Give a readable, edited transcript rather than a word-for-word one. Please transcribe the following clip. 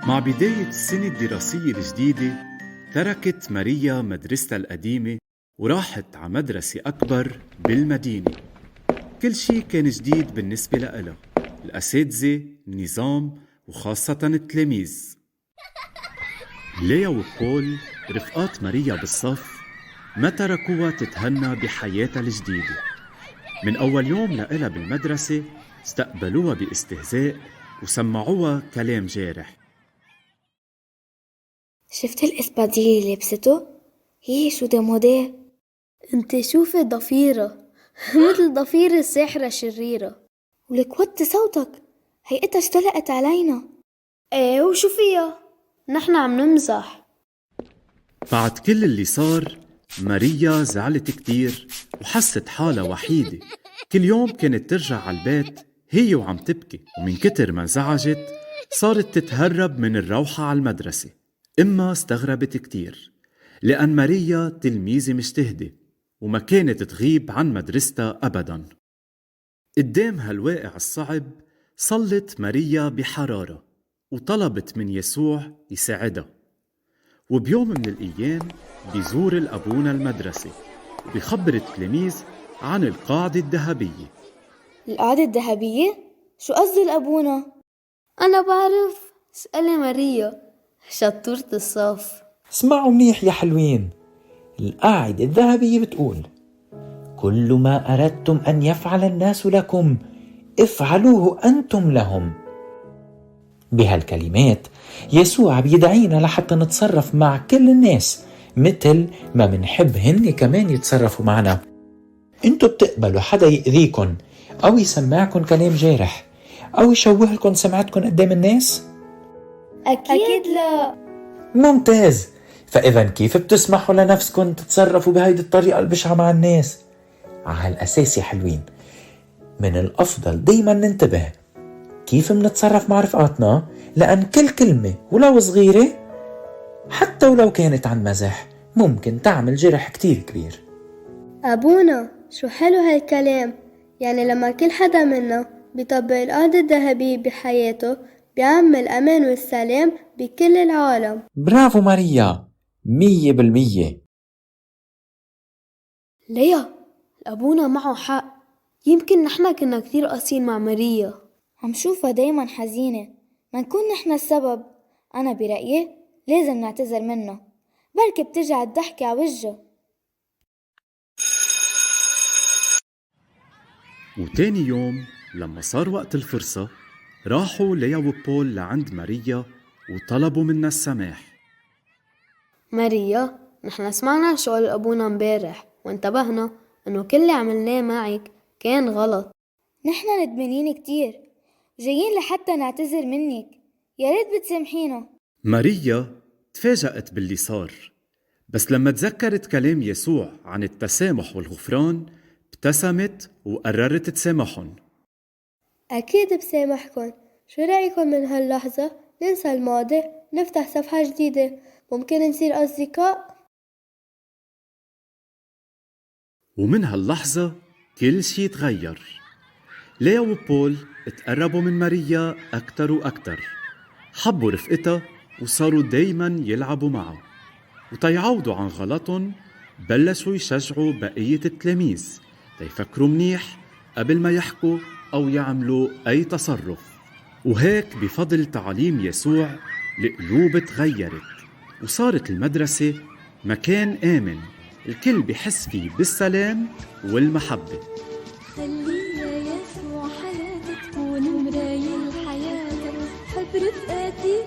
مع بداية السنة الدراسية الجديدة تركت ماريا مدرستها القديمة وراحت على مدرسة أكبر بالمدينة. كل شي كان جديد بالنسبة لها، الأساتذة، النظام، وخاصة التلاميذ. ليا وبول رفقات ماريا بالصف ما تركوها تتهنى بحياتها الجديدة. من أول يوم لها بالمدرسة استقبلوها باستهزاء وسمعوها كلام جارح. شفت الإسبادية اللي لبسته؟ هي شو ديموديه؟ انت شوفي ضفيرة مثل ضفير الساحرة الشريرة. ولك وطي صوتك، هيئتها اشتلقت علينا. ايه وشو فيها؟ نحن عم نمزح. بعد كل اللي صار ماريا زعلت كتير وحست حالها وحيدة. كل يوم كانت ترجع على البيت هي وعم تبكي، ومن كتر ما انزعجت صارت تتهرب من الروحة على المدرسة. إما استغربت كتير لأن ماريا تلميذة مجتهدة وما كانت تغيب عن مدرستها أبداً. قدام هالواقع الصعب صلت ماريا بحرارة وطلبت من يسوع يساعدها. وبيوم من الأيام بيزور الأبونا المدرسة وبيخبر التلاميذ عن القاعدة الذهبية. القاعدة الذهبية؟ شو قصد الأبونا؟ أنا بعرف، اسألي ماريا شطورة الصف. اسمعوا منيح يا حلوين. القاعدة الذهبية بتقول: كل ما أردتم أن يفعل الناس لكم افعلوه أنتم لهم. بهالكلمات يسوع بيدعينا لحتى نتصرف مع كل الناس مثل ما منحب هن كمان يتصرفوا معنا. انتوا بتقبلوا حدا يأذيكن أو يسمعكن كلام جارح أو يشوه لكم سمعتكن قدام الناس؟ أكيد لا. ممتاز. فإذا كيف بتسمحوا لنفسكن تتصرفوا بهيدي الطريقة البشعة مع الناس؟ على هالأساس يا حلوين من الأفضل دايما ننتبه كيف منتصرف مع رفقاتنا، لأن كل كلمة ولو صغيرة حتى ولو كانت عن مزح ممكن تعمل جرح كتير كبير. أبونا شو حلو هالكلام، يعني لما كل حدا منا بيطبق القاعدة الذهبية بحياته بيعمل الأمان والسلام بكل العالم. برافو ماريا، 100%. ليا أبونا معه حق، يمكن نحن كنا كثير قاسيين مع ماريا. عم شوفها دايما حزينة، ما نكون نحن السبب. أنا برأيي لازم نعتذر منها، بركي بترجع الضحكة على وجهها. وتاني يوم لما صار وقت الفرصة راحوا ليا وبول لعند ماريا وطلبوا منها السماح. ماريا نحن سمعنا شغل أبونا مبارح وانتبهنا أنه كل اللي عملناه معك كان غلط. نحن ندمانين كتير، جايين لحتى نعتذر منك، يا ريت بتسامحينا. ماريا تفاجأت باللي صار، بس لما تذكرت كلام يسوع عن التسامح والغفران ابتسمت وقررت تسامحهم. أكيد بسامحكن. شو رأيكم من هاللحظة ننسى الماضي نفتح صفحة جديدة؟ ممكن نصير أصدقاء. ومن هاللحظة كل شي تغير. ليا وبول اتقربوا من ماريا أكتر وأكتر، حبوا رفقتها وصاروا دايما يلعبوا معها. وتيعوضوا عن غلطهم بلشوا يشجعوا بقية التلاميذ تيفكروا منيح قبل ما يحكوا أو يعملوا أي تصرف. وهيك بفضل تعاليم يسوع القلوب تغيرت وصارت المدرسة مكان آمن الكل بيحس فيه بالسلام والمحبة. خلينا يسوع حياتك تكون مراية لحياتك، حب رفقاتي